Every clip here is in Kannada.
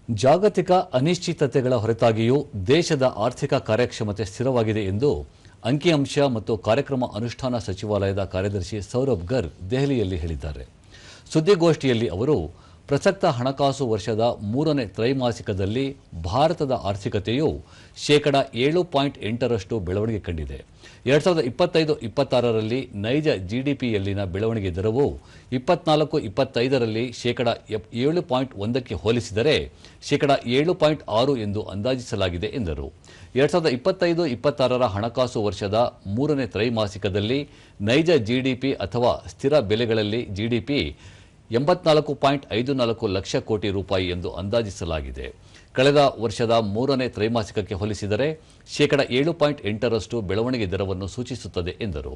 ಜಾಗತಿಕ ಅನಿಶ್ಚಿತತೆಗಳ ಹೊರತಾಗಿಯೂ ದೇಶದ ಆರ್ಥಿಕ ಕಾರ್ಯಕ್ಷಮತೆ ಸ್ಥಿರವಾಗಿದೆ ಎಂದು ಅಂಕಿಅಂಶ ಮತ್ತು ಕಾರ್ಯಕ್ರಮ ಅನುಷ್ಠಾನ ಸಚಿವಾಲಯದ ಕಾರ್ಯದರ್ಶಿ ಸೌರಭ್ ಗರ್ಗ್ ದೆಹಲಿಯಲ್ಲಿ ಹೇಳಿದ್ದಾರೆ. ಸುದ್ದಿಗೋಷ್ಠಿಯಲ್ಲಿ ಅವರು ಪ್ರಸಕ್ತ ಹಣಕಾಸು ವರ್ಷದ 3ನೇ ತ್ರೈಮಾಸಿಕದಲ್ಲಿ ಭಾರತದ ಆರ್ಥಿಕತೆಯು ಶೇಕಡಾ 7.8ರಷ್ಟು ಬೆಳವಣಿಗೆ ಕಂಡಿದೆ. 2025-26ರಲ್ಲಿ ನೈಜ ಜಿಡಿಪಿಯಲ್ಲಿನ ಬೆಳವಣಿಗೆ ದರವು 24-25ರಲ್ಲಿ ಶೇಕಡಾ 7.1ಕ್ಕೆ ಹೋಲಿಸಿದರೆ ಶೇಕಡಾ 7.6 ಎಂದು ಅಂದಾಜಿಸಲಾಗಿದೆ ಎಂದರು. 2025-26ರ ಹಣಕಾಸು ವರ್ಷದ 3ನೇ ತ್ರೈಮಾಸಿಕದಲ್ಲಿ ನೈಜ ಜಿಡಿಪಿ ಅಥವಾ ಸ್ಥಿರ ಬೆಲೆಗಳಲ್ಲಿ ಜಿಡಿಪಿ 84.54 ಲಕ್ಷ ಕೋಟಿ ರೂಪಾಯಿ ಎಂದು ಅಂದಾಜಿಸಲಾಗಿದೆ. ಕಳೆದ ವರ್ಷದ 3ನೇ ತ್ರೈಮಾಸಿಕಕ್ಕೆ ಹೋಲಿಸಿದರೆ ಶೇಕಡಾ 7.8ರಷ್ಟು ಬೆಳವಣಿಗೆ ದರವನ್ನು ಸೂಚಿಸುತ್ತದೆ ಎಂದರು.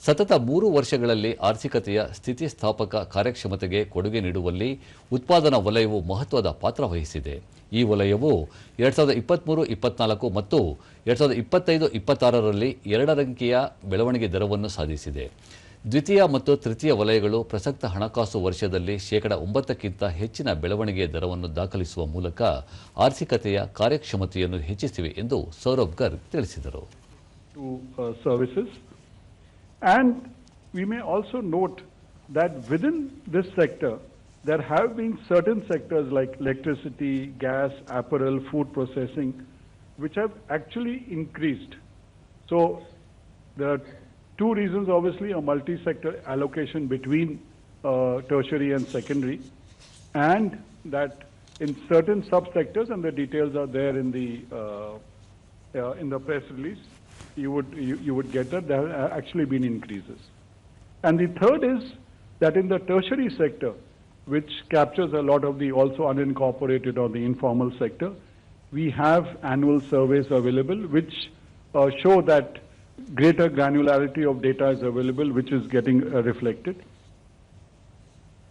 ಸತತ 3 ವರ್ಷಗಳಲ್ಲಿ ಆರ್ಥಿಕತೆಯ ಸ್ಥಿತಿಸ್ಥಾಪಕ ಕಾರ್ಯಕ್ಷಮತೆಗೆ ಕೊಡುಗೆ ನೀಡುವಲ್ಲಿ ಉತ್ಪಾದನಾ ವಲಯವು ಮಹತ್ವದ ಪಾತ್ರ ವಹಿಸಿದೆ. ಈ ವಲಯವು 2023-24 ಮತ್ತು 2025-26ರಲ್ಲಿ 2 ಅಂಕಿಯ ಬೆಳವಣಿಗೆ ದರವನ್ನು ಸಾಧಿಸಿದೆ. ದ್ವಿತೀಯ ಮತ್ತು ತೃತೀಯ ವಲಯಗಳು ಪ್ರಸಕ್ತ ಹಣಕಾಸು ವರ್ಷದಲ್ಲಿ ಶೇಕಡಾ 9ಕ್ಕಿಂತ ಹೆಚ್ಚಿನ ಬೆಳವಣಿಗೆಯ ದರವನ್ನು ದಾಖಲಿಸುವ ಮೂಲಕ ಆರ್ಥಿಕತೆಯ ಕಾರ್ಯಕ್ಷಮತೆಯನ್ನು ಹೆಚ್ಚಿಸಿವೆ ಎಂದು ಸೌರಭ್ ಗರ್ಗ್ ತಿಳಿಸಿದರು. Services, and we may also note that within this sector there have been certain sectors like electricity, gas, apparel, food processing which have actually increased. So there are two reasons, obviously: a multi-sector allocation between tertiary and secondary, and that in certain sub-sectors, and the details are there in the press release, you would get that there have actually been increases. And the third is that in the tertiary sector, which captures a lot of the also unincorporated or the informal sector, we have annual surveys available which show that greater granularity of data is available, which is getting reflected.